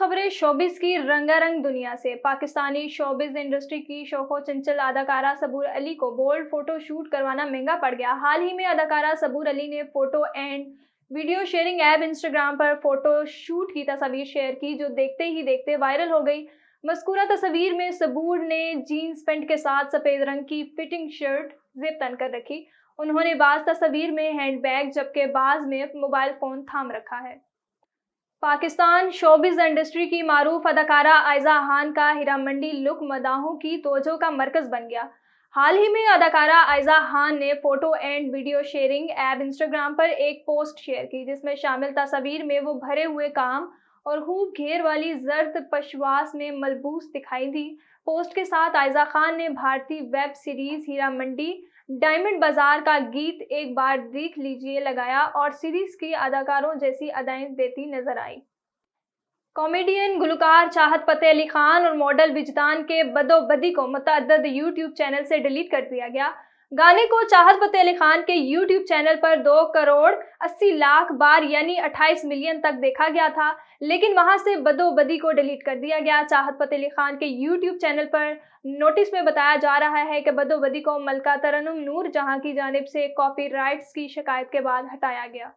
खबरें शोबिस की रंगारंग दुनिया से। पाकिस्तानी शोबिस इंडस्ट्री की शोखो चंचल अदाकारा सबूर अली को बोल्ड फोटो शूट करवाना महंगा पड़ गया। हाल ही में अदाकारा सबूर अली ने photo and video sharing app Instagram पर फोटो शूट की तस्वीर शेयर की, जो देखते ही देखते वायरल हो गई। मज़कूरा तस्वीर में सबूर ने जीन्स पैंट के साथ सफेद रंग की फिटिंग शर्ट जिप तन कर रखी। उन्होंने बाज तस्वीर में हैंडबैग जबकि बाज में मोबाइल फोन थाम रखा है। पाकिस्तान शोबिस इंडस्ट्री की मारूफ अदाकारा आयजा खान का हीरा मंडी लुक मदाहों की तवज्जो का मरकज बन गया। हाल ही में अदाकारा आयजा खान ने photo and video sharing app Instagram पर एक पोस्ट शेयर की, जिसमें शामिल तस्वीर में वो भरे हुए काम और खूब घेर वाली जर्द पशवास में मलबूस दिखाई दी। पोस्ट के साथ आयजा खान ने भारतीय web series Heera Mandi diamond बाजार का गीत एक बार देख लीजिए लगाया और सीरीज की अदाकारों जैसी अदाएं देती नजर आई। कॉमेडियन गुलकार चाहत फतेह अली खान और मॉडल विजदान के बदोबदी को मुतअद्दिद यूट्यूब चैनल से डिलीट कर दिया गया। गाने को चाहत फतेह अली खान के यूट्यूब चैनल पर 2 करोड़ 80 लाख बार यानी 28 मिलियन तक देखा गया था, लेकिन वहां से बदोबदी को डिलीट कर दिया गया। चाहत फतेह अली खान के यूट्यूब चैनल पर नोटिस में बताया जा रहा है कि बदोबदी को मलका तरन्नुम नूर जहां की जानिब से कॉपीराइट्स की शिकायत के बाद हटाया गया।